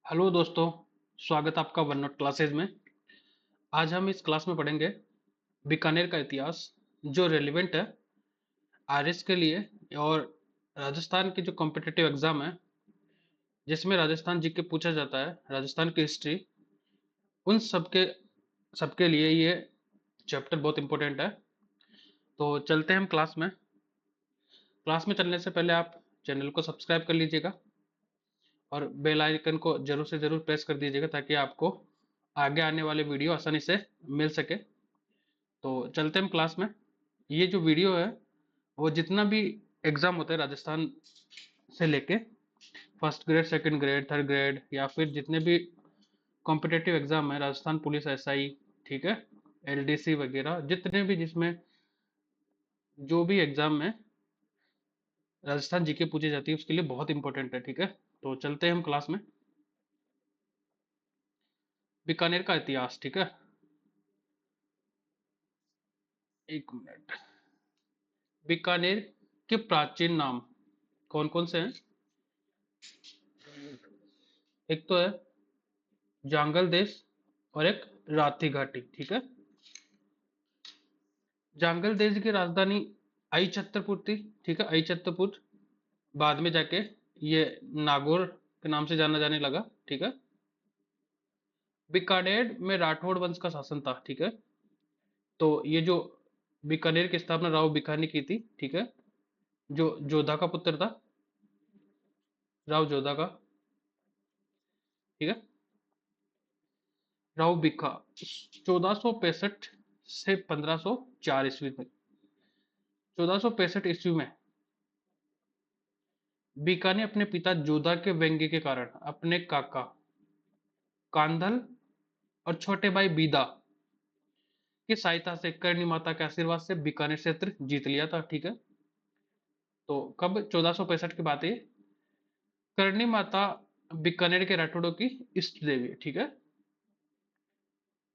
Hello दोस्तों, स्वागत है आपका वन नोट क्लासेज में। आज हम इस क्लास में पढ़ेंगे बीकानेर का इतिहास, जो रेलिवेंट है आरएस के लिए और राजस्थान के जो कॉम्पिटिटिव एग्जाम है जिसमें राजस्थान जीके पूछा जाता है, राजस्थान की हिस्ट्री, उन सबके सबके लिए ये चैप्टर बहुत इंपॉर्टेंट है। तो चलते हैं हम क्लास में। क्लास में चलने से पहले आप चैनल को सब्सक्राइब कर लीजिएगा और बेल आइकन को जरूर से जरूर प्रेस कर दीजिएगा ताकि आपको आगे आने वाले वीडियो आसानी से मिल सके। तो चलते हैं हम क्लास में। ये जो वीडियो है वो जितना भी एग्जाम होता है राजस्थान से लेके first grade, second grade, third grade या फिर जितने भी कॉम्पिटेटिव एग्जाम है, राजस्थान पुलिस, एसआई, ठीक है, एलडीसी वगैरह, जितने भी जिसमें जो भी एग्जाम में राजस्थान जीके पूछी जाती है उसके लिए बहुत इंपॉर्टेंट है। ठीक है, तो चलते हैं हम क्लास में। बीकानेर का इतिहास, ठीक है, एक मिनट। बीकानेर के प्राचीन नाम कौन कौन से हैं? एक तो है जांगल देश और एक राथी घाटी। ठीक है, जांगल देश की राजधानी आई छत्तरपुर थी। ठीक है, आई छत्तरपुर बाद में जाके ये नागौर के नाम से जाना जाने लगा। ठीक है, बीकानेर में राठौड़ वंश का शासन था। ठीक है, तो ये जो बीकानेर की स्थापना राव भिखारी ने की थी। ठीक है, जो जोधा का पुत्र था, राव जोधा का। ठीक है, राव भिखा 1465 से 1504 ईस्वी तक। 1465 ईस्वी में बीका ने अपने पिता जोधा के व्यंग्य के कारण अपने काका कांधल और छोटे भाई बीदा की सहायता से करणी माता के आशीर्वाद से बीकानेर क्षेत्र जीत लिया था। ठीक है, तो कब? 1465 की बात है। करणी माता बीकानेर के राठौड़ों की इष्ट देवी है। ठीक है,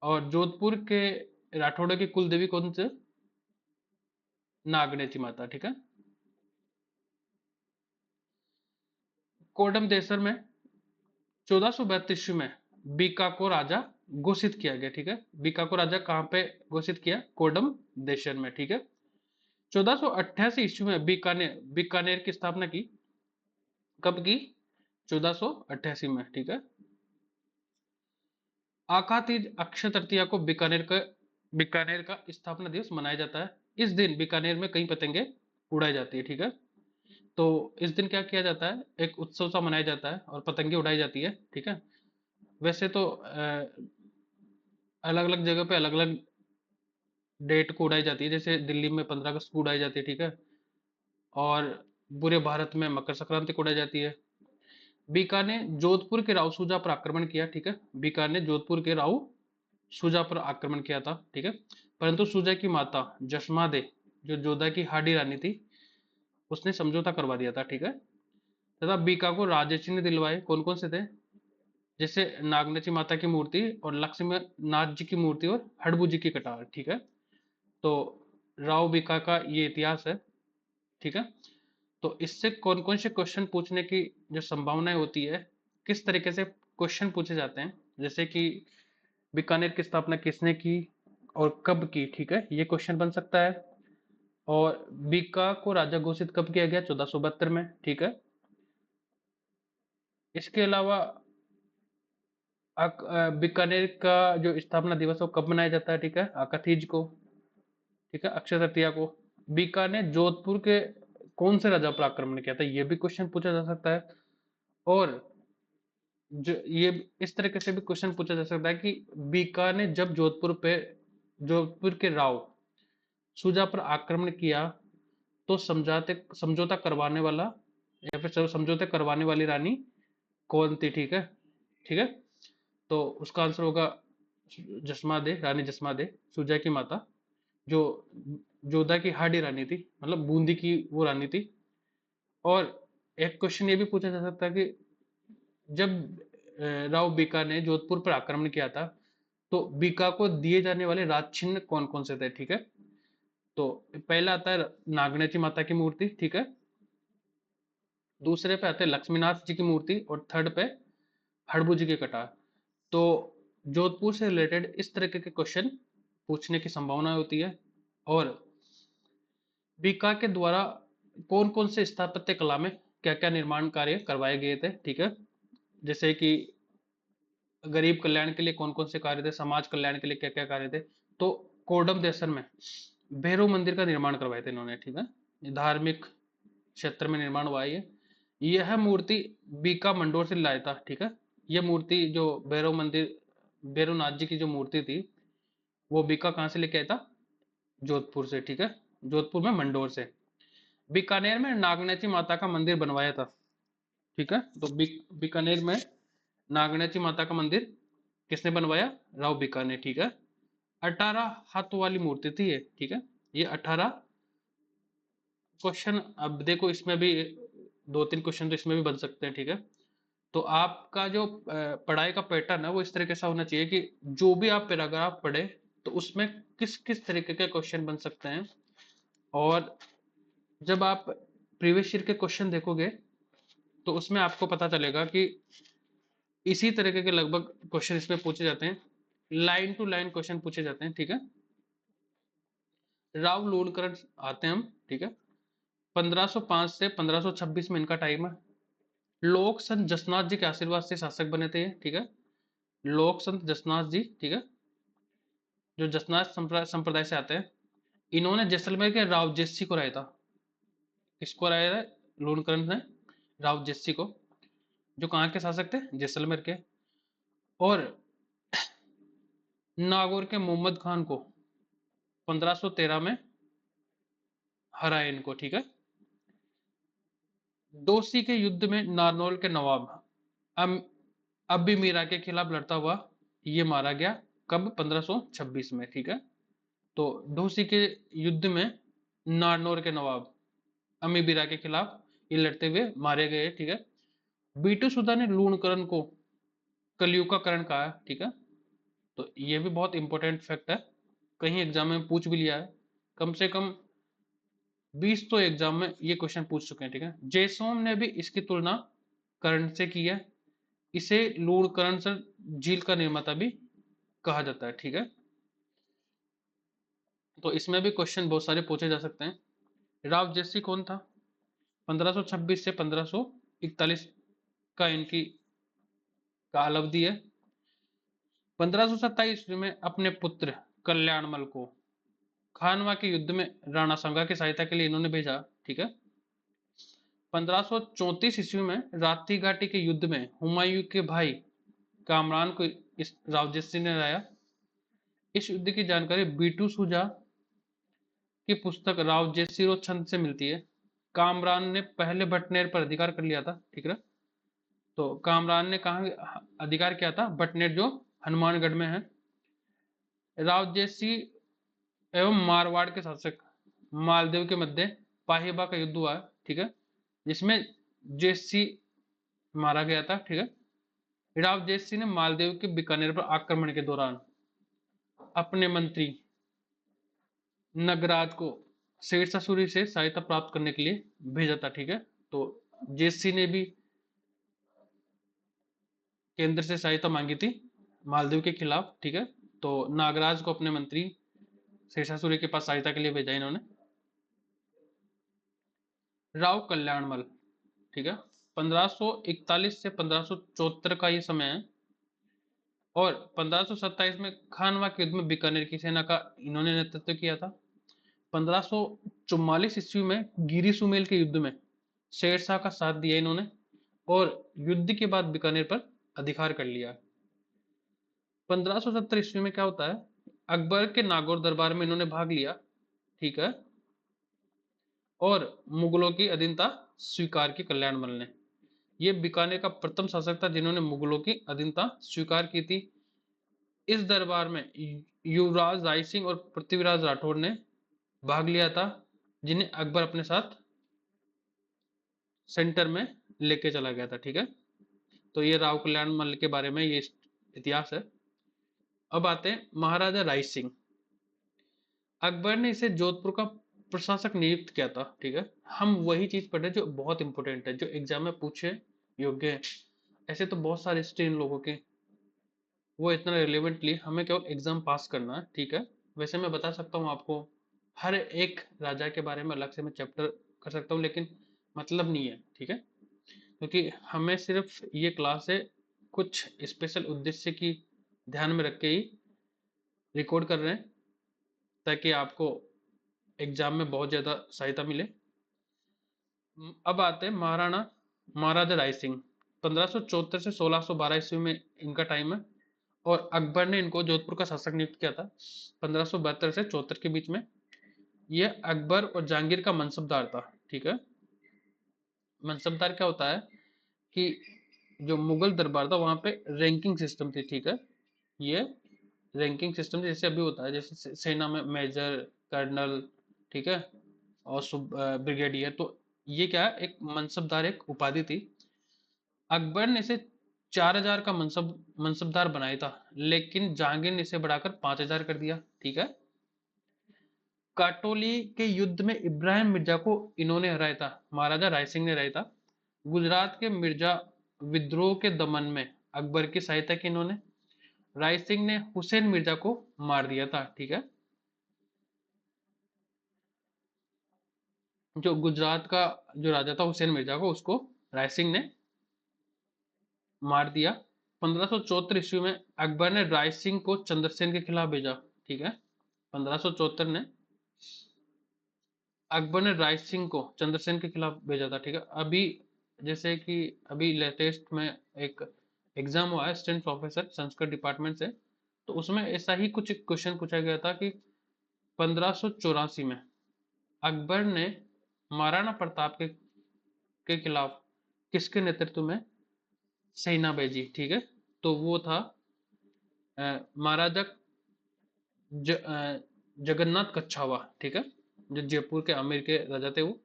और जोधपुर के राठौड़ों की कुल देवी कौन से? नागनेची माता। ठीक है, कोडम देसर में 1432 ईस्वी में बीका को राजा घोषित किया गया। ठीक है, बीका को राजा कहां पे घोषित किया? कोडम देशर में। ठीक है, 1488 ईस्वी में बीकानेर बीकानेर की स्थापना की। कब की? 1488 में। ठीक है, आखातीज अक्षय तृतीया को बीकानेर का स्थापना दिवस मनाया जाता है। इस दिन बीकानेर में कई पतंगे उड़ाई जाती है। ठीक है, तो इस दिन क्या किया जाता है? एक उत्सव सा मनाया जाता है और पतंगे उड़ाई जाती है। ठीक है, वैसे तो अलग अलग जगह पे अलग अलग डेट को उड़ाई जाती है। जैसे दिल्ली में 15 अगस्त को उड़ाई जाती है। ठीक है, और पूरे भारत में मकर संक्रांति को उड़ाई जाती है। बीका ने जोधपुर के राव सूजा पर आक्रमण किया। ठीक है, बीका ने जोधपुर के राव सूजा पर आक्रमण किया था। ठीक है, परंतु सूजा की माता जशमा दे, जो जोधा की हाडी रानी थी, उसने समझौता करवा दिया था। ठीक है, तथा बीका को राजे चिन्ह दिलवाए। कौन कौन से थे? जैसे नागनची माता की मूर्ति और लक्ष्मी नाथ जी की मूर्ति और हड़बू जी की कटार। ठीक है, तो राव बीका का ये इतिहास है। ठीक है, तो इससे कौन कौन से क्वेश्चन पूछने की जो संभावनाएं होती है, किस तरीके से क्वेश्चन पूछे जाते हैं, जैसे कि बीकानेर की स्थापना किसने की और कब की? ठीक है, ये क्वेश्चन बन सकता है। और बीका को राजा घोषित कब किया गया? 1472 में। ठीक है, इसके अलावा बीकानेर का जो स्थापना दिवस है वो कब मनाया जाता है? ठीक है, आकातीज को। ठीक है, अक्षय तृतीया को। बीका ने जोधपुर के कौन से राजा पर आक्रमण किया था? ये भी क्वेश्चन पूछा जा सकता है। और जो ये इस तरीके से भी क्वेश्चन पूछा जा सकता है कि बीका ने जब जोधपुर के राव सुजा पर आक्रमण किया तो समझाते समझौता करवाने वाला या फिर समझौते करवाने वाली रानी कौन थी? ठीक है, ठीक है, तो उसका आंसर होगा जसमा दे, रानी जसमा दे, सुजा की माता, जो जोधा की हाडी रानी थी, मतलब बूंदी की वो रानी थी। और एक क्वेश्चन ये भी पूछा जा सकता है कि जब राव बीका ने जोधपुर पर आक्रमण किया था तो बीका को दिए जाने वाले राज चिन्ह कौन कौन से थे? ठीक है, तो पहला आता है नागनेची माता की मूर्ति। ठीक है, दूसरे पे आते हैं लक्ष्मीनाथ जी की मूर्ति और थर्ड पे हड़बू जी के कटार। तो जोधपुर से रिलेटेड इस तरीके के क्वेश्चन पूछने की संभावना होती है। और बीका के द्वारा कौन कौन से स्थापत्य कला में क्या क्या निर्माण कार्य करवाए गए थे, ठीक है। जैसे कि गरीब कल्याण के लिए कौन कौन से कार्य थे, समाज कल्याण के लिए क्या क्या कार्य थे। तो कोडम देसन में भैरव मंदिर का निर्माण करवाए थे इन्होंने, ठीक है। धार्मिक क्षेत्र में निर्माण हुआ है ये। यह मूर्ति बीका मंडोर से लाया था, ठीक है। यह मूर्ति जो भैरव मंदिर, भैरवनाथ जी की जो मूर्ति थी, वो बीका कहाँ से लेके आया था? जोधपुर से, ठीक है। जोधपुर में मंडोर से। बीकानेर में नागनाची माता का मंदिर बनवाया था, ठीक है। तो बीकानेर में नागनाची माता का मंदिर किसने बनवाया? राव बीकानेर, ठीक है। 18 हाथों वाली मूर्ति थी ये, ठीक है। ये 18 क्वेश्चन, अब देखो इसमें भी 2-3 क्वेश्चन तो इसमें भी बन सकते हैं, ठीक है। तो आपका जो पढ़ाई का पैटर्न है वो इस तरीके से होना चाहिए कि जो भी आप पैराग्राफ पढ़े तो उसमें किस किस तरीके के क्वेश्चन बन सकते हैं। और जब आप प्रीवियस ईयर के क्वेश्चन देखोगे तो उसमें आपको पता चलेगा कि इसी तरीके के लगभग क्वेश्चन इसमें पूछे जाते हैं, लाइन टू लाइन क्वेश्चन पूछे जाते हैं, ठीक है। राव लूणकरण आते हैं हम, ठीक है। 1505 से 1526 में इनका टाइम है। लोक संत जसनाथ जी के आशीर्वाद से शासक बने थे, ठीक है। लोक संत जसनाथ जी, ठीक है, जो जसनाथ संप्रदाय से आते हैं। इन्होंने जैसलमेर के राव जेसी को हराया था। किसको हराया था? लूणकरण ने राव जेसी को, जो कहाँ के शासक थे? जैसलमेर के। और नागौर के मोहम्मद खान को 1513 में हराया इनको, ठीक है। दोसी के युद्ध में नारनौल के नवाब अब्बी मीरा के खिलाफ लड़ता हुआ ये मारा गया। कब? 1526 में, ठीक है। तो दोसी के युद्ध में नारनौल के नवाब अमी बीरा के खिलाफ ये लड़ते हुए मारे गए, ठीक है। बीटू सुधा ने लूणकरण को कलयुग का करण कहा, ठीक है। तो ये भी बहुत इंपॉर्टेंट फैक्ट है, कहीं एग्जाम में पूछ भी लिया है। कम से कम 20 तो एग्जाम में ये क्वेश्चन पूछ चुके हैं, ठीक है। जेसोम ने भी इसकी तुलना कर्ण से की है। इसे लूणकरण से झील का निर्माता भी कहा जाता है, ठीक है। तो इसमें भी क्वेश्चन बहुत सारे पूछे जा सकते हैं। राव जैसी कौन था? 1526 से 1541 का इनकी काल अवधि है। 1527 ईस्वी में अपने पुत्र कल्याणमल को खानवा के युद्ध में राणा सांगा की सहायता के लिए इन्होंने भेजा, ठीक है। 1534 ईस्वी में राप्ती घाटी के युद्ध में हुमायूं के भाई कामरान को इस रावजेशी ने हराया। इस युद्ध की जानकारी बीटू सुजा की पुस्तक रावजेशी छंद से मिलती है। कामरान ने पहले भटनेर पर अधिकार कर लिया था, ठीक है। तो कामरान ने कहा अधिकार किया था? भटनेर जो हनुमानगढ़ में है। रावजेशी एवं मारवाड़ के शासक मालदेव के मध्य पाहिबा का युद्ध हुआ, ठीक है, जिसमें जेसी मारा गया था, ठीक है। राव जेसी ने मालदेव के बीकानेर पर आक्रमण के दौरान अपने मंत्री नगराज को शेरशाह सूरी से सहायता प्राप्त करने के लिए भेजा था, ठीक है। तो जेसी ने भी केंद्र से सहायता मांगी थी मालदेव के खिलाफ, ठीक है। तो नागराज को अपने मंत्री शेरशाह सूरी के पास सहायता के लिए भेजा इन्होंने। राव कल्याणमल, ठीक है, 1541 से 1574 का ये समय है। और 1527 में खानवा के युद्ध में बीकानेर की सेना का इन्होंने नेतृत्व किया था। 1544 ईस्वी में गिरी सुमेल के युद्ध में शेरशाह का साथ दिया इन्होंने और युद्ध के बाद बीकानेर पर अधिकार कर लिया। 1570 ईस्वी में क्या होता है? अकबर के नागौर दरबार में इन्होंने भाग लिया, ठीक है। और मुगलों की अधीनता स्वीकार की कल्याणमल ने। यह बीकानेर का प्रथम शासक था जिन्होंने मुगलों की अधीनता स्वीकार की थी। इस दरबार में युवराज राय सिंह और पृथ्वीराज राठौर ने भाग लिया था, जिन्हें अकबर अपने साथ सेंटर में लेके चला गया था, ठीक है। तो ये राव कल्याण मल के बारे में ये इतिहास है। अब आते हैं महाराजा राय सिंह। अकबर ने इसे जोधपुर का प्रशासक नियुक्त किया था, ठीक है। हम वही चीज पढ़े जो बहुत इंपॉर्टेंट है, जो एग्जाम में पूछे योग्य है। ऐसे तो बहुत सारे हिस्ट्री इन लोगों के, वो इतना रिलेवेंटली हमें केवल एग्जाम पास करना है, ठीक है। वैसे मैं बता सकता हूँ आपको, हर एक राजा के बारे में अलग से मैं चैप्टर कर सकता हूँ, लेकिन मतलब नहीं है, ठीक है। क्योंकि हमें सिर्फ ये क्लास है कुछ स्पेशल उद्देश्य की ध्यान में रख के ही रिकॉर्ड कर रहे हैं, ताकि आपको एग्जाम में बहुत ज़्यादा सहायता मिले। अब आते हैं महाराजा राय सिंह। 1574 से 1612 ईस्वी में इनका टाइम है, और अकबर ने इनको जोधपुर का शासक नियुक्त किया था 1572 से 74 के बीच में। यह अकबर और जहांगीर का मनसबदार था, ठीक है। मनसबदार क्या होता है कि जो मुगल दरबार था वहां पे रैंकिंग सिस्टम थी, ठीक है। ये रैंकिंग सिस्टम जैसे अभी होता है, जैसे सेना में मेजर, कर्नल, ठीक है, और ब्रिगेडियर। तो ये क्या है, एक मनसबदार एक उपाधि थी। अकबर ने इसे 4000 का मनसबदार बनाया था, लेकिन जहांगीर ने इसे बढ़ाकर 5000 कर दिया, ठीक है। काटोली के युद्ध में इब्राहिम मिर्जा को इन्होंने हराया था, महाराजा राय सिंह ने हराया था। गुजरात के मिर्जा विद्रोह के दमन में अकबर की सहायता की इन्होंने। राय सिंह ने हुसैन मिर्जा को मार दिया था, ठीक है। जो गुजरात का जो राजा था हुसैन मिर्जा को, उसको राय सिंह ने मार दिया। 1574 ईस्वी में अकबर ने राय सिंह को चंद्रसेन के खिलाफ भेजा, ठीक है। 1574 ने अकबर ने राय सिंह को चंद्रसेन के खिलाफ भेजा था, ठीक है। अभी जैसे कि अभी लेटेस्ट में एक एग्जाम हुआ है असिस्टेंट प्रोफेसर संस्कृत डिपार्टमेंट से, तो उसमें ऐसा ही कुछ क्वेश्चन पूछा गया था कि 1584 में अकबर ने महाराणा प्रताप के खिलाफ किसके नेतृत्व में सेना भेजी, ठीक है। तो वो था महाराजा जगन्नाथ कच्छावा, ठीक है, जो जयपुर के आमेर के राजा थे वो।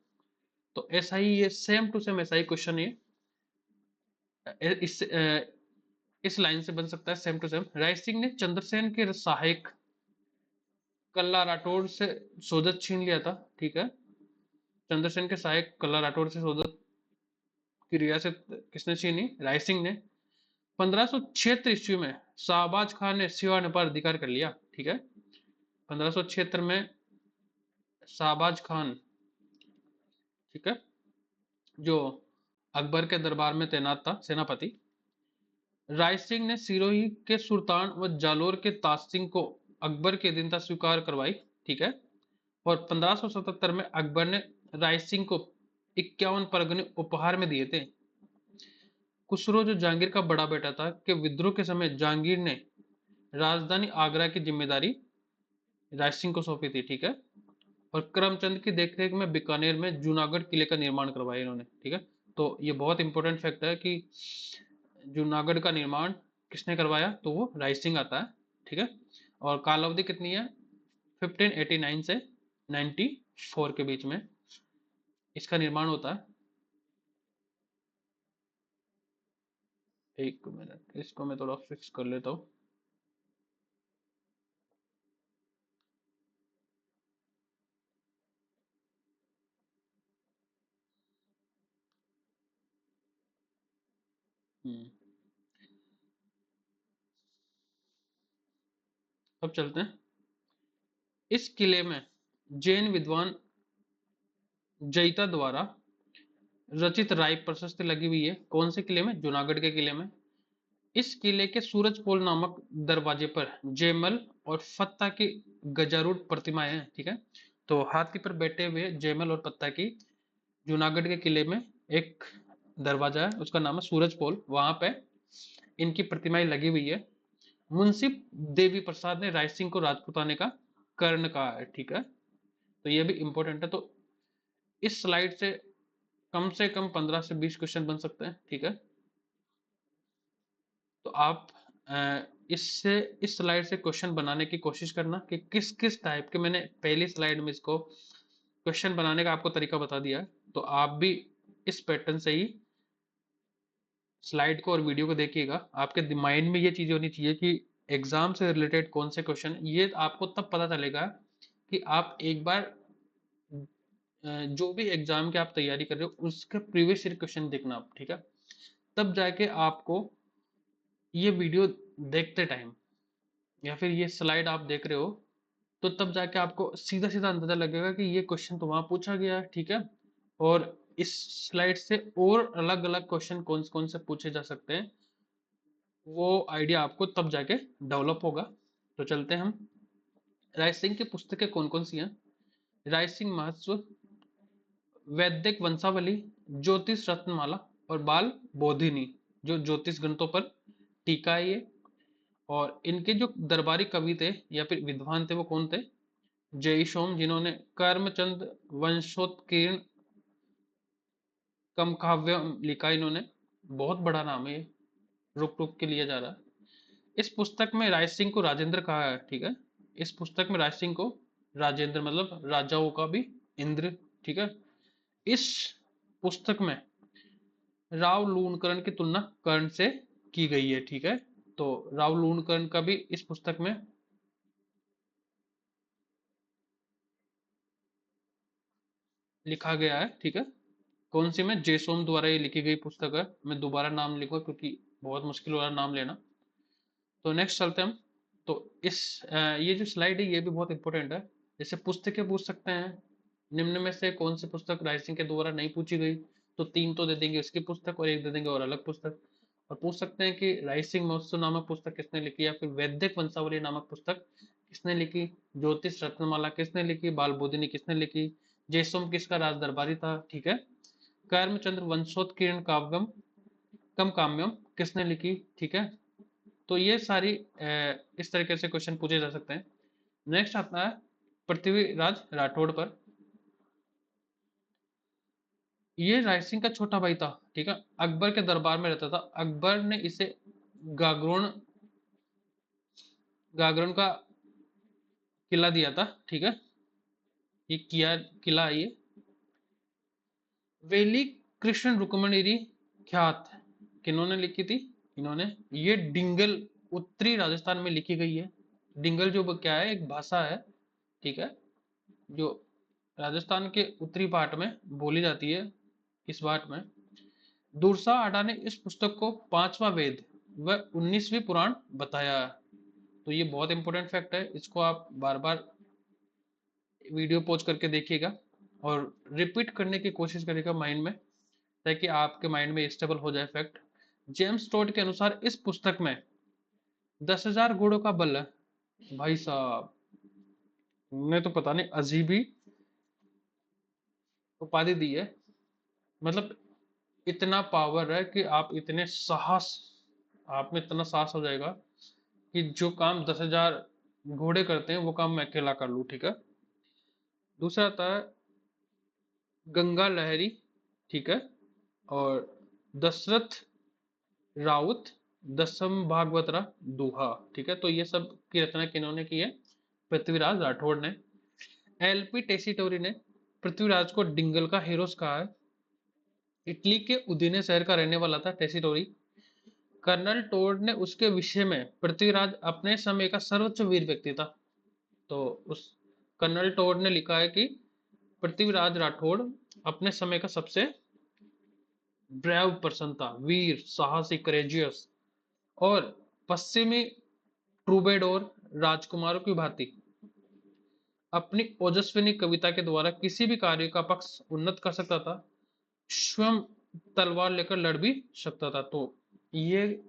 तो ऐसा ही ये सेम टू सेम ऐसा ही क्वेश्चन ये इस लाइन से बन सकता है same to same. Rai Singh ने चंद्रसेन के सहायक कल्ला राठौड़ से सोदत छीन लिया था, ठीक है। चंद्रसेन के सहायक कल्ला राठौड़ से सोदत की रियासत किसने छीनी? राय सिंह ने। 1576 ईस्वी में शाहबाज खान ने सिवान पर अधिकार कर लिया, ठीक है। 1576 में शाहबाज खान, ठीक है, जो अकबर के दरबार में तैनात था सेनापति। राय सिंह ने सिरोही के सुल्तान व जालोर के ताज सिंह को अकबर की अधीनता स्वीकार करवाई, ठीक है। और 1577 में अकबर ने राय सिंह को 51 परगने उपहार में दिए थे। खुसरो जो जहांगीर का बड़ा बेटा था के विद्रोह के समय जहांगीर ने राजधानी आगरा की जिम्मेदारी राय सिंह को सौंपी थी, ठीक है। और करमचंद की देखरेख में बीकानेर में जूनागढ़ किले का निर्माण करवाया इन्होंने, ठीक है। तो ये बहुत इंपॉर्टेंट फैक्ट है कि जूनागढ़ का निर्माण किसने करवाया, तो वो राय सिंह आता है, ठीक है। और काल अवधि कितनी है? 1589 से 94 के बीच में इसका निर्माण होता है। एक मिनट, इसको मैं थोड़ा फिक्स कर लेता हूँ। अब चलते हैं। इस किले में जैन विद्वान जयिता द्वारा रचित राय प्रशस्ति लगी हुई है। कौन से किले में? जूनागढ़ के किले में। इस किले के सूरजपोल नामक दरवाजे पर जयमल और फत्ता की गजारूढ़ प्रतिमाएं हैं, ठीक है। तो हाथी पर बैठे हुए जयमल और फत्ता की जूनागढ़ के किले में एक दरवाजा है, उसका नाम है सूरजपोल, वहां पे इनकी प्रतिमाएं लगी हुई है। मुंशी देवी प्रसाद ने राय सिंह को राजपुताने का कर्ण कहा है, ठीक है। तो ये भी इंपॉर्टेंट है। तो इस स्लाइड से कम 15 से 20 क्वेश्चन बन सकते हैं, ठीक है। तो आप इससे इस स्लाइड से क्वेश्चन बनाने की कोशिश करना कि किस किस टाइप के, मैंने पहली स्लाइड में इसको क्वेश्चन बनाने का आपको तरीका बता दिया है, तो आप भी इस पैटर्न से ही स्लाइड को और वीडियो को देखिएगा। आपके माइंड में ये चीज़ होनी चाहिए कि एग्जाम से रिलेटेड कौन से क्वेश्चन, ये आपको तब पता चलेगा कि आप एक बार जो भी एग्जाम की आप तैयारी कर रहे हो उसके प्रीवियस ईयर क्वेश्चन देखना आप, ठीक है। तब जाके आपको ये वीडियो देखते टाइम या फिर ये स्लाइड आप देख रहे हो, तो तब जाके आपको सीधा सीधा अंदाजा लगेगा कि ये क्वेश्चन तो वहां पूछा गया है, ठीक है। और इस स्लाइड से और अलग अलग क्वेश्चन कौन कौन से पूछे जा सकते हैं, वो आइडिया आपको तब जाके डेवलप होगा। तो चलते हैं हम। राय सिंह की पुस्तकें कौन कौन सी हैं? राय सिंह महत्व, वैदिक वंशावली, ज्योतिष रत्नमाला और बाल बोधिनी, जो ज्योतिष ग्रंथों पर टीका है ये। और इनके जो दरबारी कवि थे या फिर विद्वान थे वो कौन थे? जय सोम, जिन्होंने कर्मचंद वंशोत्कीर्ण कम काव्य लिखा, इन्होंने बहुत बड़ा नाम है ये, रुक रुक के लिया जा रहा है। इस पुस्तक में राय सिंह को राजेंद्र कहा है, ठीक है। इस पुस्तक में राय सिंह को राजेंद्र मतलब राजाओं का भी इंद्र, ठीक है। इस पुस्तक में राव लूणकरण की तुलना कर्ण से की गई है, ठीक है। तो राव लूणकरण का भी इस पुस्तक में लिखा गया है, ठीक है। कौन सी में? जेसोम द्वारा ये लिखी गई पुस्तक है। मैं दोबारा नाम लिखूंगा क्योंकि बहुत मुश्किल हो रहा है नाम लेना। तो नेक्स्ट चलते हैं हम। तो ये जो स्लाइड है ये भी बहुत इंपॉर्टेंट है। जैसे पुस्तकें पूछ सकते हैं, निम्न में से कौन सी पुस्तक राय सिंह के द्वारा नहीं पूछी गई? तो तीन तो दे देंगे उसकी पुस्तक और एक दे देंगे और अलग पुस्तक। और पूछ सकते हैं कि राय सिंह महोत्सव नामक पुस्तक किसने लिखी, या फिर वैदिक वंशावली नामक पुस्तक किसने लिखी, ज्योतिष रत्नमाला किसने लिखी, बाल बोधिनी किसने लिखी, जयसोम किसका राज दरबारी था, ठीक है। कर्मचंद्र वंशोत्कीर्ण काव्यम कम काम्यम किसने लिखी, ठीक है। तो ये सारी इस तरीके से क्वेश्चन पूछे जा सकते हैं। नेक्स्ट आता है पृथ्वीराज राठौड़ पर। ये राय सिंह का छोटा भाई था, ठीक है। अकबर के दरबार में रहता था। अकबर ने इसे गागरोन गागरोन का किला दिया था, ठीक है। ये किया किला है ये। वेली कृष्ण रुक्मणी ख्यात किन्होंने लिखी थी? इन्होंने। ये डिंगल उत्तरी राजस्थान में लिखी गई है। डिंगल जो क्या है, एक भाषा है, ठीक है, जो राजस्थान के उत्तरी पार्ट में बोली जाती है। इस पार्ट में दुर्सा आडा ने इस पुस्तक को पांचवा वेद व 19वीं पुराण बताया है। तो ये बहुत इंपॉर्टेंट फैक्ट है, इसको आप बार बार वीडियो पॉज करके देखिएगा और रिपीट करने की कोशिश करिएगा माइंड में, ताकि आपके माइंड में स्टेबल हो जाए फैक्ट। जेम्स टोड के अनुसार इस पुस्तक में 10,000 घोड़ों का बल है। भाई साहब ने तो पता नहीं अजीब ही उपाधि दी है। मतलब इतना पावर है कि आप इतने साहस, आप में इतना साहस हो जाएगा कि जो काम 10,000 घोड़े करते हैं वो काम मैं अकेला कर लूं, ठीक है। दूसरा आता है गंगा लहरी, ठीक है। और दशरथ राउत, दसम भागवतरा दोहा, ठीक है। तो ये सब की रचना किन्होंने की है? पृथ्वीराज राठौड़ ने। एलपी टेसीटोरी ने पृथ्वीराज को डिंगल का हीरोस कहा है। इटली के उदीने शहर का रहने वाला था टेसीटोरी। कर्नल टोड ने उसके विषय में पृथ्वीराज अपने समय का सर्वोच्च वीर व्यक्ति था। तो उस कर्नल टोड ने लिखा है कि पृथ्वीराज राठौड़ अपने समय का सबसे ब्रेव पर्सन था, वीर, साहसी, करेजियस। और पश्चिमी ट्रूबेडोर राजकुमारों की भांति अपनी ओजस्विनी कविता के द्वारा किसी भी कार्य का पक्ष उन्नत कर सकता था, स्वयं तलवार लेकर लड़ भी सकता था। तो ये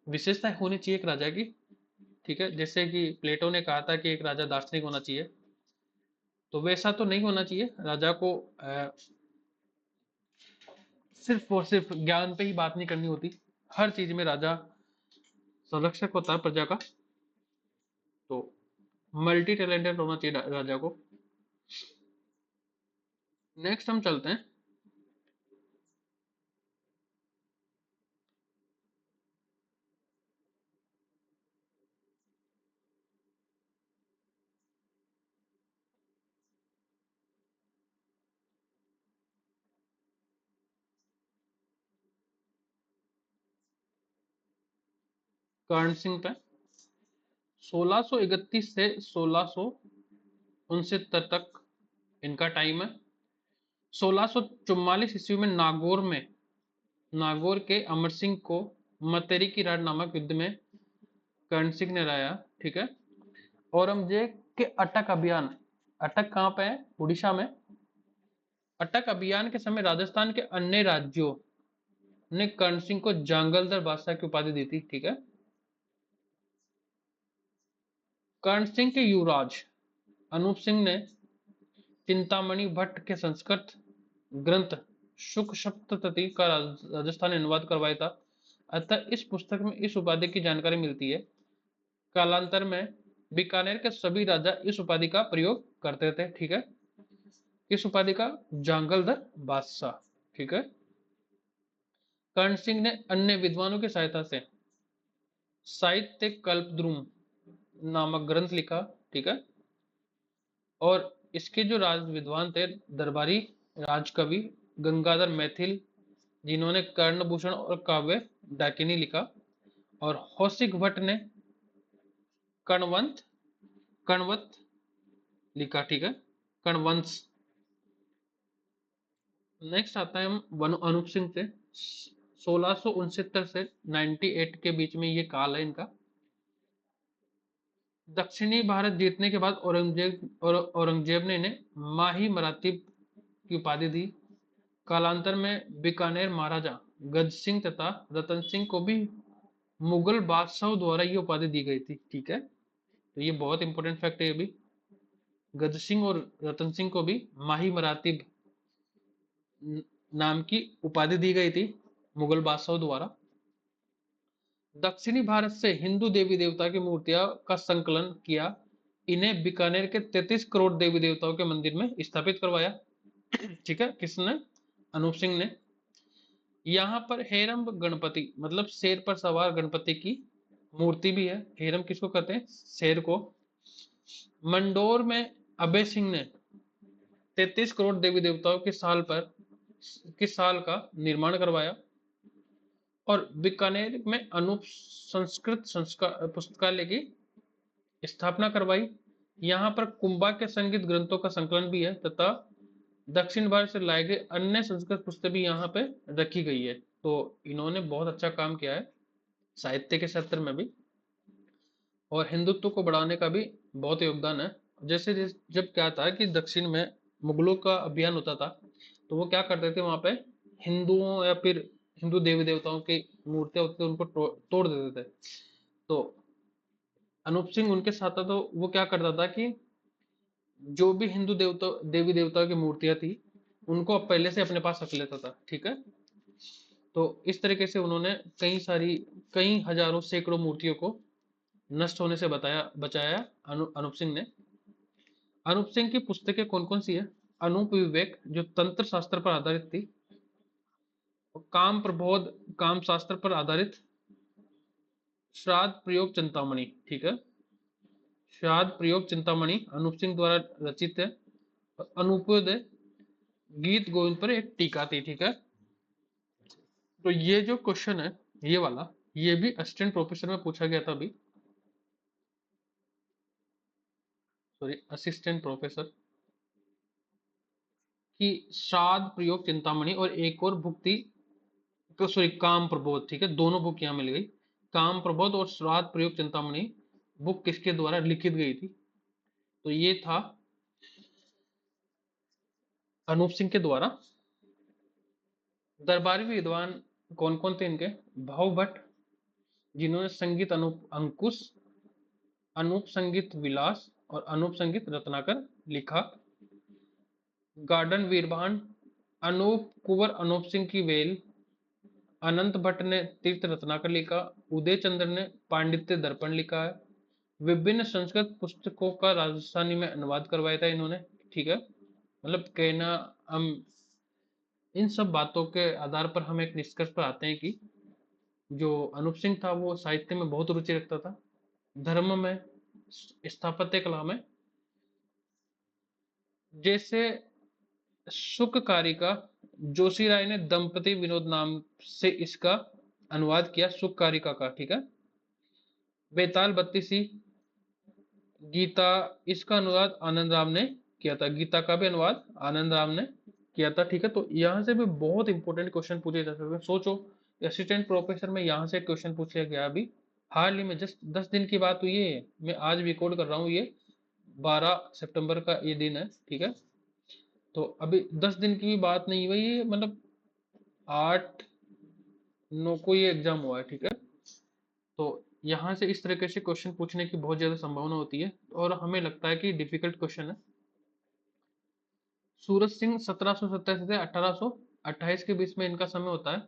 विशेषता होनी चाहिए एक राजा की, ठीक है। जैसे कि प्लेटो ने कहा था कि एक राजा दार्शनिक होना चाहिए, तो वैसा तो नहीं होना चाहिए। राजा को सिर्फ और सिर्फ ज्ञान पे ही बात नहीं करनी होती। हर चीज में राजा संरक्षक होता है प्रजा का। तो मल्टी टैलेंटेड होना चाहिए राजा को। नेक्स्ट हम चलते हैं कर्ण सिंह पे। 1631 से 1669 तक इनका टाइम है। 1644 ईस्वी में नागौर में नागौर के अमर सिंह को मतेरी की राड नामक युद्ध में कर्ण सिंह ने हराया। ठीक है। औरंगजेब के अटक अभियान, अटक कहाँ पे है? उड़ीसा में। अटक अभियान के समय राजस्थान के अन्य राज्यों ने कर्ण सिंह को जांगलदर बादशाह की उपाधि दी थी। ठीक है। कर्ण सिंह के युवराज अनूप सिंह ने चिंतामणि भट्ट के संस्कृत ग्रंथ शुक सप्तशती का राजस्थानी अनुवाद करवाया था। अतः इस पुस्तक में इस उपाधि की जानकारी मिलती है। कालांतर में बीकानेर के सभी राजा इस उपाधि का प्रयोग करते थे। ठीक है। इस उपाधि का? जांगलदर बादशाह। ठीक है। कर्ण सिंह ने अन्य विद्वानों की सहायता से साहित्य कल्पद्रुम नामक ग्रंथ लिखा। ठीक है। और इसके जो राज विद्वान थे, दरबारी राजकवि गंगाधर मैथिल, जिन्होंने कर्णभूषण और काव्य डाकिनी लिखा, और कौशिक भट्ट ने कणवंत कणवत लिखा। ठीक है। कणवंश। नेक्स्ट आता है हम अनूप सिंह से। 1669 से 98 के बीच में ये काल है इनका। दक्षिणी भारत जीतने के बाद औरंगजेब ने इन्हें माही मराठी की उपाधि दी। कालांतर में बीकानेर महाराजा गज सिंह तथा रतन सिंह को भी मुगल बादशाहों द्वारा ये उपाधि दी गई थी। ठीक है। तो ये बहुत इंपॉर्टेंट फैक्ट है। ये भी गज सिंह और रतन सिंह को भी माही मराठी नाम की उपाधि दी गई थी मुगल बादशाहों द्वारा। दक्षिणी भारत से हिंदू देवी देवता की मूर्तियां का संकलन किया। इन्हें बीकानेर के 33 करोड़ देवी देवताओं के मंदिर में स्थापित करवाया। ठीक है। किसने? अनूप सिंह ने। यहाँ पर हेरम्ब गणपति मतलब शेर पर सवार गणपति की मूर्ति भी है। हेरम किसको कहते हैं? शेर को। मंडोर में अभय सिंह ने 33 करोड़ देवी देवताओं के साल का निर्माण करवाया। और बीकानेर में अनूप संस्कृत पुस्तकालय की स्थापना करवाई। यहाँ पर कुंभा के संगीत ग्रंथों का संकलन भी है तथा दक्षिण भारत से लाए गए अन्य संस्कृत पुस्तकें भी यहाँ पे रखी गई है। तो इन्होंने बहुत अच्छा काम किया है साहित्य के क्षेत्र में भी, और हिंदुत्व को बढ़ाने का भी बहुत योगदान है। जैसे जब क्या था कि दक्षिण में मुगलों का अभियान होता था, तो वो क्या करते थे, वहां पे हिंदुओं या फिर हिंदू देवी देवताओं की मूर्तियां होती थी उनको तोड़ देते थे। तो अनूप सिंह उनके साथ था, तो वो क्या करता था कि जो भी हिंदू देवी देवताओं की मूर्तियां थी उनको पहले से अपने पास रख लेता था। ठीक है। तो इस तरीके से उन्होंने कई हजारों सैकड़ों मूर्तियों को नष्ट होने से बचाया अनूप सिंह ने। अनूप सिंह की पुस्तकें कौन कौन सी है? अनूप विवेक जो तंत्र शास्त्र पर आधारित थी, काम प्रबोध काम शास्त्र पर आधारित, श्राद्ध प्रयोग चिंतामणि। ठीक है। श्राद्ध प्रयोग चिंतामणि अनूप सिंह द्वारा रचित है। अनुपयोदय गीत गोविंद पर एक टीका थी। ठीक है। तो ये जो क्वेश्चन है ये वाला, ये भी असिस्टेंट प्रोफेसर में पूछा गया था अभी, सॉरी असिस्टेंट प्रोफेसर, कि श्राद्ध प्रयोग चिंतामणि और एक और भुक्ति, तो सॉरी काम प्रबोध। ठीक है। दोनों बुक यहाँ मिल गई। काम प्रबोध और श्राद्ध प्रयोग चिंतामणि बुक किसके द्वारा लिखित गई थी? तो ये था अनूप सिंह के द्वारा। दरबारी विद्वान कौन कौन थे इनके? भाव भट्ट, जिन्होंने संगीत अंकुश, अनूप संगीत विलास और अनूप संगीत रत्नाकर लिखा। गार्डन वीरभान, अनूप कुंवर अनूप सिंह की वेल, अनंत भट्ट ने तीर्थ रत्नाकर लिखा। उदय चंद्र ने पांडित्य दर्पण लिखा है। विभिन्न संस्कृत पुस्तकों का राजस्थानी में अनुवाद करवाया था इन्होंने। ठीक है। मतलब कहना, हम इन सब बातों के आधार पर हम एक निष्कर्ष पर आते हैं कि जो अनूप सिंह था वो साहित्य में बहुत रुचि रखता था, धर्म में, स्थापत्य कला में। जैसे सुखकारी का जोशी राय ने दंपति विनोद नाम से इसका अनुवाद किया, सुखकारिका का। ठीक है। बेताल बत्तीसी गीता, इसका अनुवाद आनंद राम ने किया था। गीता का भी अनुवाद आनंद राम ने किया था, ठीक है। तो यहाँ से भी बहुत इंपॉर्टेंट क्वेश्चन पूछे जा सकते हैं। सोचो, असिस्टेंट प्रोफेसर में यहाँ से क्वेश्चन पूछा गया अभी हाल ही में, जस्ट 10 दिन की बात हुई है। मैं आज रिकॉर्ड कर रहा हूँ, ये 12 सितंबर का ये दिन है, ठीक है। तो अभी 10 दिन की भी बात नहीं हुई, ये मतलब 8-9 को ये एग्जाम हुआ है, ठीक है। तो यहाँ से इस तरीके से क्वेश्चन पूछने की बहुत ज्यादा संभावना होती है और हमें लगता है कि डिफिकल्ट क्वेश्चन है। सूरज सिंह 1727 से 1828 के बीच में इनका समय होता है।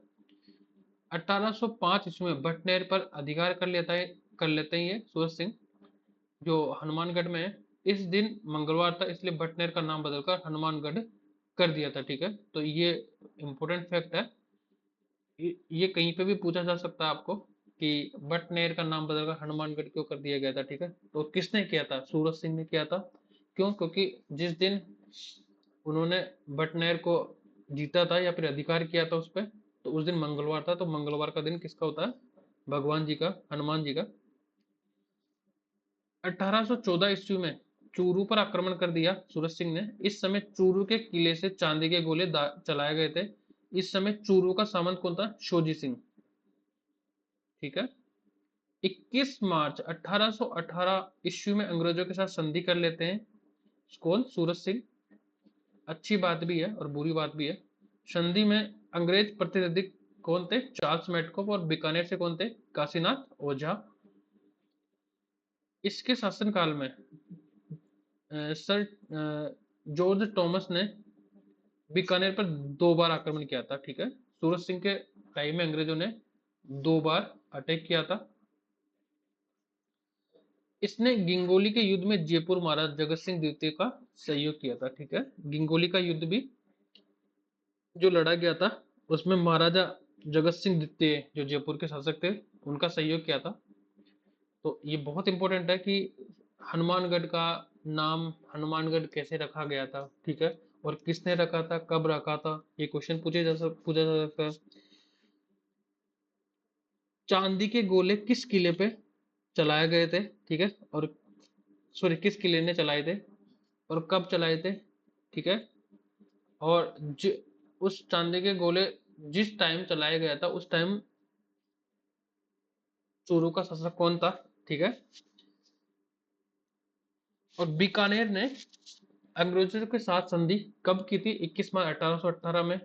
1805 ईस्वी में भटनेर पर अधिकार कर लेते हैं ये सूरज सिंह, जो हनुमानगढ़ में है। इस दिन मंगलवार था, इसलिए भटनेर का नाम बदलकर हनुमानगढ़ कर दिया था, ठीक है। तो ये इंपॉर्टेंट फैक्ट है, ये कहीं पे भी पूछा जा सकता है आपको कि बटनेर का नाम बदलकर हनुमानगढ़ क्यों कर दिया गया था, ठीक है। तो किसने किया था? सूरज सिंह ने किया था। क्यों? क्योंकि जिस दिन उन्होंने बटनेर को जीता था या फिर अधिकार किया था उस पर, तो उस दिन मंगलवार था। तो मंगलवार का दिन किसका होता है? भगवान जी का, हनुमान जी का। 1814 ईस्वी में चूरू पर आक्रमण कर दिया सूरज सिंह ने। इस समय चूरू के किले से चांदी के गोले चलाए गए थे। इस समय चूरू का सामंत कौन था? शोजी सिंह, ठीक है। 21 मार्च 1818 ईस्वी में अंग्रेजों के साथ संधि कर लेते हैं कौन? सूरज सिंह। अच्छी बात भी है और बुरी बात भी है। संधि में अंग्रेज प्रतिनिधि कौन थे? Charles Metcalfe. और बीकानेर से कौन थे? काशीनाथ ओझा। इसके शासनकाल में सर जॉर्ज टॉमस ने बीकानेर पर 2 बार आक्रमण किया था, ठीक है। सूरज सिंह के टाइम में अंग्रेजों ने 2 बार अटैक किया था। इसने गिंगोली के युद्ध में जयपुर महाराज जगत सिंह द्वितीय का सहयोग किया था, ठीक है। गिंगोली का युद्ध भी जो लड़ा गया था, उसमें महाराजा जगत सिंह द्वितीय जो जयपुर के शासक थे, उनका सहयोग किया था। तो ये बहुत इंपॉर्टेंट है कि हनुमानगढ़ का नाम हनुमानगढ़ कैसे रखा गया था, ठीक है। और किसने रखा था, कब रखा था, ये क्वेश्चन पूछा जा सकता है। चांदी के गोले किस किले पे चलाए गए थे, ठीक है। और सॉरी, किस किले ने चलाए थे और कब चलाए थे, ठीक है। और उस चांदी के गोले जिस टाइम चलाया गया था, उस टाइम चूरू का शासक कौन था, ठीक है। और बीकानेर ने अंग्रेजों के साथ संधि कब की थी? 21 मार्च 1818 में।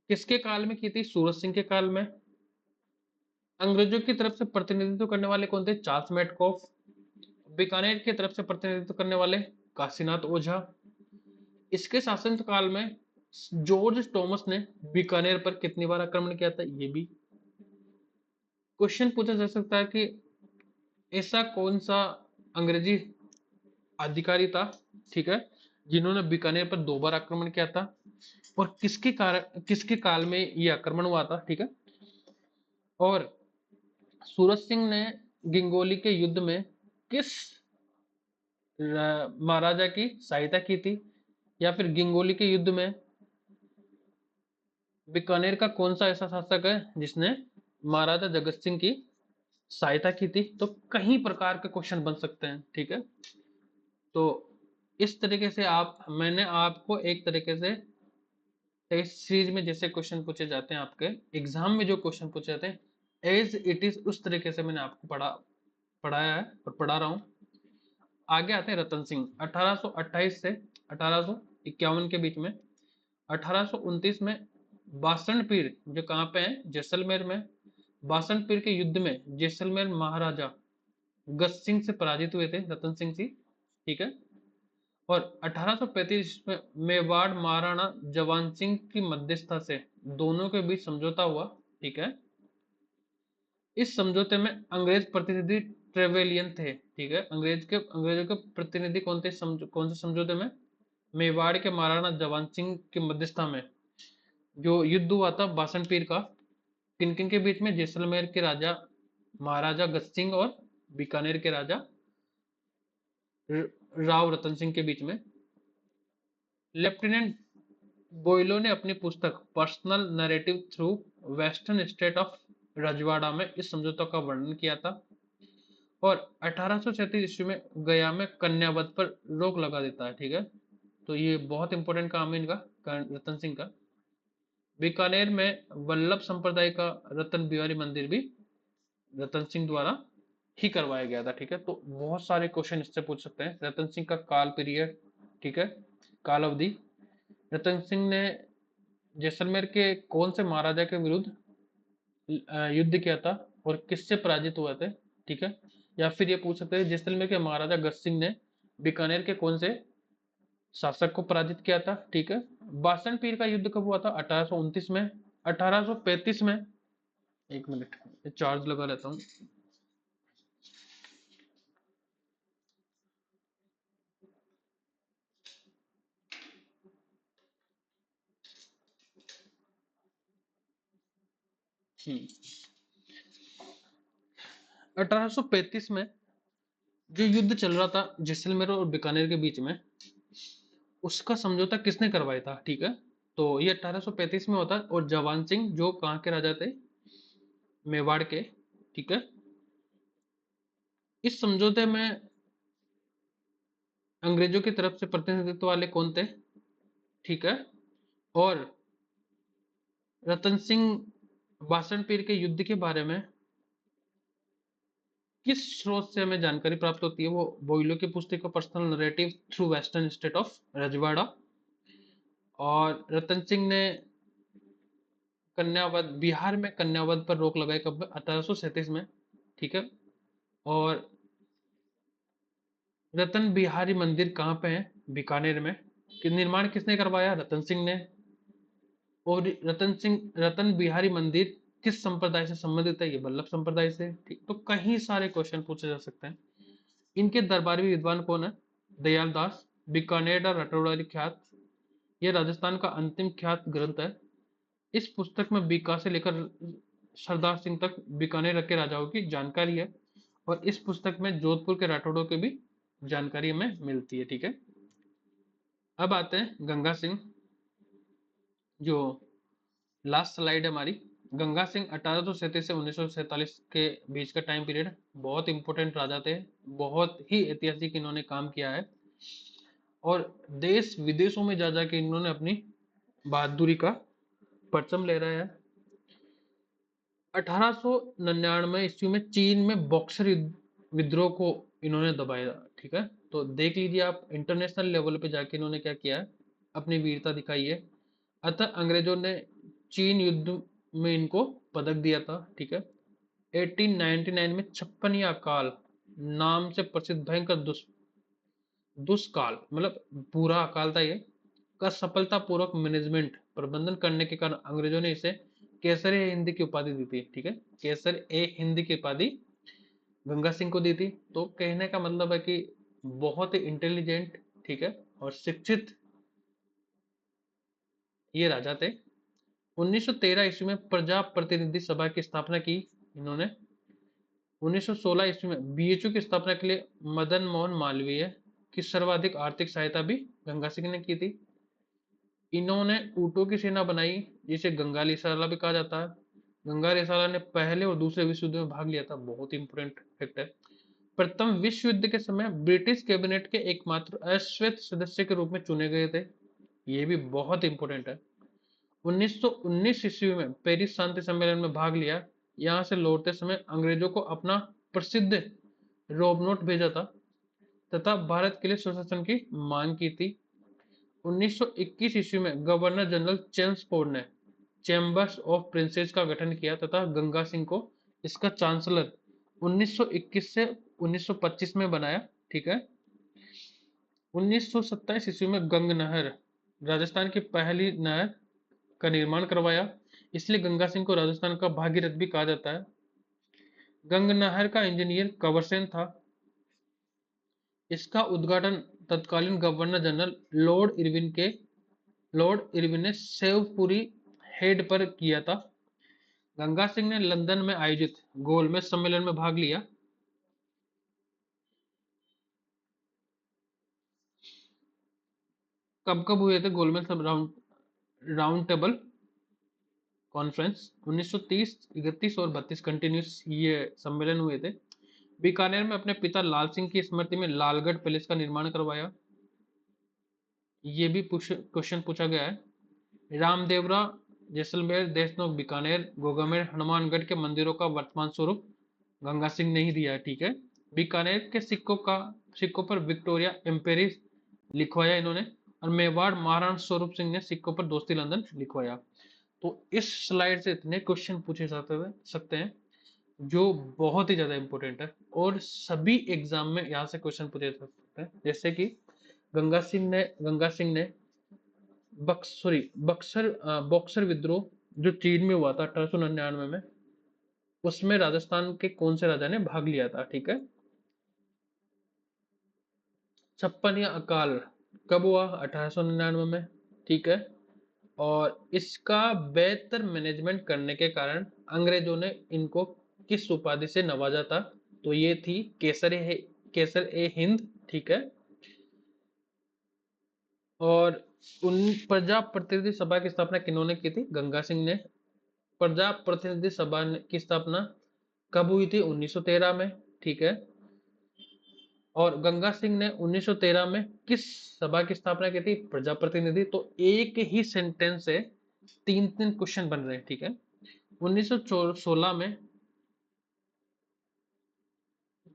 किसके काल में की थी? सूरज सिंह के काल में। अंग्रेजों की तरफ से प्रतिनिधित्व करने वाले कौन थे? Charles Metcalfe. बीकानेर की तरफ से प्रतिनिधित्व करने वाले काशीनाथ ओझा। इसके शासन काल में जॉर्ज टॉमस ने बीकानेर पर कितनी बार आक्रमण किया था? ये भी क्वेश्चन पूछा जा सकता है कि ऐसा कौन सा अंग्रेजी अधिकारी था, ठीक है, जिन्होंने बीकानेर पर 2 बार आक्रमण किया था और किसके काल में ये आक्रमण हुआ था, ठीक है। और सूरज सिंह ने गिंगोली के युद्ध में किस महाराजा की सहायता की थी? या फिर गिंगोली के युद्ध में बीकानेर का कौन सा ऐसा शासक है जिसने महाराजा जगत सिंह की सहायता की थी? तो कई प्रकार के क्वेश्चन बन सकते हैं, ठीक है। तो इस तरीके से मैंने आपको एक तरीके से इस सीरीज में जैसे क्वेश्चन पूछे जाते हैं, आपके एग्जाम में जो क्वेश्चन पूछे जाते हैं एज इट इज, उस तरीके से मैंने आपको पढ़ाया है और पढ़ा रहा हूँ। आगे आते हैं रतन सिंह। 1828 से 1851 के बीच में। 1829 में बासन पीर, जो कहाँ पे है? जैसलमेर में। बासन पीर के युद्ध में जैसलमेर महाराजा गज सिंह से पराजित हुए थे रतन सिंह जी, ठीक है। और 1835 में मेवाड़ महाराणा जवान सिंह की मध्यस्थता से दोनों के बीच समझौता हुआ, ठीक है। इस समझौते में अंग्रेज प्रतिनिधि ट्रेवेलियन थे, ठीक है। अंग्रेजों के प्रतिनिधि कौन थे? कौन से समझौते में? मेवाड़ के महाराणा जवान सिंह की मध्यस्थता में जो युद्ध हुआ था बासन पीर का, किन किन के बीच में? जैसलमेर के राजा महाराजा गज सिंह और बीकानेर के राजा राव रतन सिंह के बीच में। लेफ्टिनेंट बोयलो ने अपनी पुस्तक personal narrative through western state of Rajwara में इस समझौते का वर्णन किया था। और 1837 ईस्वी में गया में कन्यावध पर रोक लगा देता है, ठीक है। तो ये बहुत इंपॉर्टेंट काम है इनका, रतन सिंह का। बीकानेर में वल्लभ संप्रदाय का रतन बिहारी मंदिर भी रतन सिंह द्वारा ही करवाया गया था। ठीक है, तो बहुत सारे क्वेश्चन इससे पूछ सकते हैं। रतन सिंह का काल पीरियड, ठीक है, काल अवधि। रतन सिंह ने जैसलमेर के कौन से महाराजा के विरुद्ध युद्ध किया था और किससे पराजित हुए थे। ठीक है, या फिर ये पूछ सकते हैं जैसलमेर के महाराजा गज सिंह ने बीकानेर के कौन से शासक को पराजित किया था। ठीक है, बासन पीर का युद्ध कब हुआ था? 1829 में, 1835 में। एक मिनट, चार्ज लगा लेता हूँ। हम्म 1835 में जो युद्ध चल रहा था जैसलमेर और बीकानेर के बीच में, उसका समझौता किसने करवाया था? ठीक है, तो ये 1835 में होता है। और जवान सिंह जो कहाँ के राजा थे? मेवाड़ के। ठीक है, इस समझौते में अंग्रेजों की तरफ से प्रतिनिधित्व वाले कौन थे? ठीक है, और रतन सिंह बासन पीर के युद्ध के बारे में किस स्रोत से हमें जानकारी प्राप्त होती है? वो बोइलो की पुस्तक का personal narrative through western state of Rajwara. और रतन सिंह ने कन्यावध, बिहार में कन्यावध पर रोक लगाई कब? 1837 में। ठीक है, और रतन बिहारी मंदिर कहाँ पे है? बीकानेर में। कि निर्माण किसने करवाया? रतन सिंह ने। और रतन बिहारी मंदिर किस संप्रदाय से संबंधित है? ये वल्लभ संप्रदाय से। ठीक, तो कई सारे क्वेश्चन पूछे जा सकते हैं। इनके दरबारी विद्वान कौन है? दयाल दास। बीकानेर और रटौड़ी ख्यात, यह राजस्थान का अंतिम ख्यात ग्रंथ है। इस पुस्तक में बीका से लेकर सरदार सिंह तक बीकानेर के राजाओं की जानकारी है। और इस पुस्तक में जोधपुर के राठौड़ों की भी जानकारी हमें मिलती है। ठीक है, अब आते हैं गंगा सिंह, जो लास्ट स्लाइड है हमारी। गंगा सिंह 1837 से 1947 के बीच का टाइम पीरियड, बहुत इंपॉर्टेंट राजा थे, बहुत ही ऐतिहासिक इन्होंने काम किया है। और देश विदेशों में जा जाके इन्होंने अपनी बहादुरी का परचम लहराया है। 1899 ईस्वी में चीन में बॉक्सर विद्रोह को इन्होंने दबाया। ठीक है, तो देख लीजिए आप, इंटरनेशनल लेवल पे जाके इन्होंने क्या किया है, अपनी वीरता दिखाई है। अतः अंग्रेजों ने चीन युद्ध में इनको पदक दिया था। ठीक है, 1899 में 56 अकाल नाम से प्रसिद्ध भयंकर दुष्काल, मतलब बुरा अकाल था ये, का सफलतापूर्वक मैनेजमेंट प्रबंधन करने के कारण अंग्रेजों ने इसे केसर ए हिंद की उपाधि दी थी। ठीक है, केसर ए हिंद की उपाधि गंगा सिंह को दी थी। तो कहने का मतलब है कि बहुत ही इंटेलिजेंट, ठीक है, और शिक्षित ये राजा थे। 1913 ईस्वी में प्रजा प्रतिनिधि सभा की स्थापना की इन्होंने। 1916 ईस्वी में बीएचयू की स्थापना के लिए मदन मोहन मालवीय की सर्वाधिक आर्थिक सहायता भी गंगा सिंह ने की थी। इन्होंने ऊँटों की सेना बनाई, जिसे गंगा रिसाला भी कहा जाता है। गंगा रिसाला ने पहले और दूसरे विश्व युद्ध में भाग लिया था, बहुत इंपोर्टेंट फैक्ट है। प्रथम विश्व युद्ध के समय ब्रिटिश कैबिनेट के एकमात्र अश्वेत सदस्य के रूप में चुने गए थे, ये भी बहुत इंपोर्टेंट है। 1919 ईस्वी में पेरिस शांति सम्मेलन में भाग लिया। यहाँ से लौटते समय अंग्रेजों को अपना प्रसिद्ध रोब नोट भेजा था तथा भारत के लिए स्वशासन की मांग की थी। 1921 ईस्वी में गवर्नर जनरल चेम्सफोर्ड ने चैम्बर्स ऑफ प्रिंसेस का गठन किया तथा गंगा सिंह को इसका चांसलर 1921 से 1925 में बनाया। ठीक है, 1927 ईस्वी में गंग नहर, राजस्थान की पहली नहर का निर्माण करवाया, इसलिए गंगा सिंह को राजस्थान का भागीरथ भी कहा जाता है। गंग नहर का इंजीनियर कंवरसेन था। इसका उद्घाटन तत्कालीन गवर्नर जनरल लॉर्ड इरविन ने सेवपुरी हेड पर किया था। गंगा सिंह ने लंदन में आयोजित गोलमेज सम्मेलन में भाग लिया। कब कब हुए थे गोलमेज राउंड टेबल कॉन्फ्रेंस? 1930, 31 और 32 कंटिन्यूस ये सम्मेलन हुए थे। बीकानेर में अपने पिता लाल सिंह की स्मृति में लालगढ़ पैलेस का निर्माण करवाया। ये भी क्वेश्चन पूछा गया है। रामदेवरा, जैसलमेर, देशनोक, बीकानेर, गोगामेर, हनुमानगढ़ के मंदिरों का वर्तमान स्वरूप गंगा सिंह ने ही दिया है, ठीक है। बीकानेर के सिक्कों पर विक्टोरिया एम्पेरिस लिखवाया इन्होंने, और मेवाड़ महाराणा स्वरूप सिंह ने सिक्कों पर दोस्ती लंदन लिखवाया। तो इस स्लाइड से इतने क्वेश्चन पूछे सकते हैं जो बहुत ही ज्यादा इंपॉर्टेंट है, और सभी एग्जाम में यहाँ से क्वेश्चन पूछे जा सकते हैं। जैसे कि गंगा सिंह ने बक्सर विद्रोह जो चीन में हुआ था 1899 में, उसमें राजस्थान के कौन से राजा ने भाग लिया था, ठीक है। छप्पन या अकाल कब हुआ? 1899 में, ठीक है। और इसका बेहतर मैनेजमेंट करने के कारण अंग्रेजों ने इनको किस उपाधि से नवाजा था? तो ये थी केसर ए हिंद, ठीक है। और उन प्रजा प्रतिनिधि सभा की स्थापना किन्होंने की थी? गंगा सिंह ने। प्रजा प्रतिनिधि सभा की स्थापना कब हुई थी? 1913 में, ठीक है। और गंगा सिंह ने 1913 में किस सभा की स्थापना की थी? प्रजा प्रतिनिधि। तो एक ही सेंटेंस से तीन तीन क्वेश्चन बन रहे हैं, ठीक है। 1916 में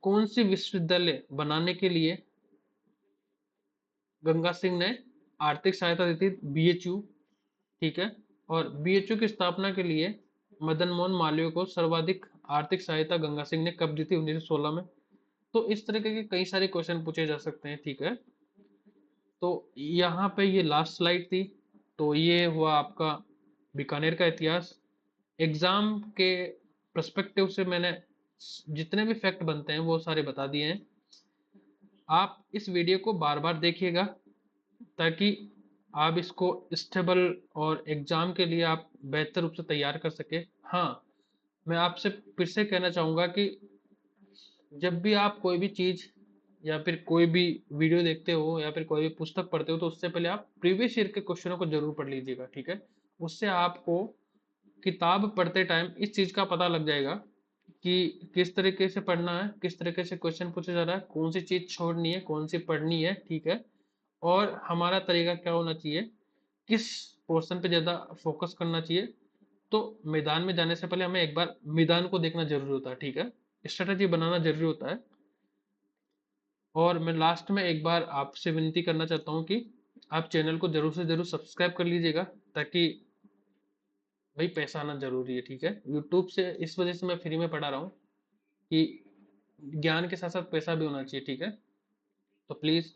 कौन सी विश्वविद्यालय बनाने के लिए गंगा सिंह ने आर्थिक सहायता दी थी? बीएचयू, ठीक है। और बीएचयू की स्थापना के लिए मदन मोहन मालवीय को सर्वाधिक आर्थिक सहायता गंगा सिंह ने कब दी थी? 1916 में। तो इस तरह के कई सारे क्वेश्चन पूछे जा सकते हैं, ठीक है। तो यहाँ पे ये लास्ट स्लाइड थी। तो ये हुआ आपका बीकानेर का इतिहास। एग्जाम के पर्सपेक्टिव से मैंने जितने भी फैक्ट बनते हैं वो सारे बता दिए हैं। आप इस वीडियो को बार बार देखिएगा ताकि आप इसको स्टेबल और एग्जाम के लिए आप बेहतर रूप से तैयार कर सके। हाँ, मैं आपसे फिर से कहना चाहूँगा कि जब भी आप कोई भी चीज़ या फिर कोई भी वीडियो देखते हो या फिर कोई भी पुस्तक पढ़ते हो, तो उससे पहले आप प्रीवियस ईयर के क्वेश्चनों को जरूर पढ़ लीजिएगा, ठीक है। उससे आपको किताब पढ़ते टाइम इस चीज़ का पता लग जाएगा कि किस तरीके से पढ़ना है, किस तरीके से क्वेश्चन पूछा जा रहा है, कौन सी चीज़ छोड़नी है, कौन सी पढ़नी है, ठीक है। और हमारा तरीका क्या होना चाहिए, किस पोर्शन पे ज़्यादा फोकस करना चाहिए। तो मैदान में जाने से पहले हमें एक बार मैदान को देखना जरूरी होता है, ठीक है। स्ट्रेटजी बनाना जरूरी होता है। और मैं लास्ट में एक बार आपसे विनती करना चाहता हूँ कि आप चैनल को जरूर से जरूर सब्सक्राइब कर लीजिएगा, ताकि भाई पैसा आना जरूरी है, ठीक है। यूट्यूब से इस वजह से मैं फ्री में पढ़ा रहा हूँ कि ज्ञान के साथ साथ पैसा भी होना चाहिए, ठीक है। तो प्लीज,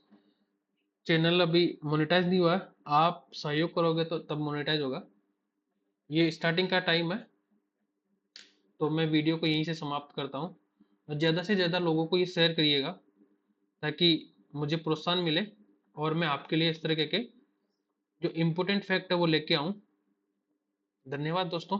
चैनल अभी मोनेटाइज नहीं हुआ है, आप सहयोग करोगे तो तब मोनेटाइज होगा। ये स्टार्टिंग का टाइम है। तो मैं वीडियो को यहीं से समाप्त करता हूँ। और ज़्यादा से ज़्यादा लोगों को ये शेयर करिएगा ताकि मुझे प्रोत्साहन मिले और मैं आपके लिए इस तरह के जो इम्पोर्टेंट फैक्ट है वो लेके आऊँ। धन्यवाद दोस्तों।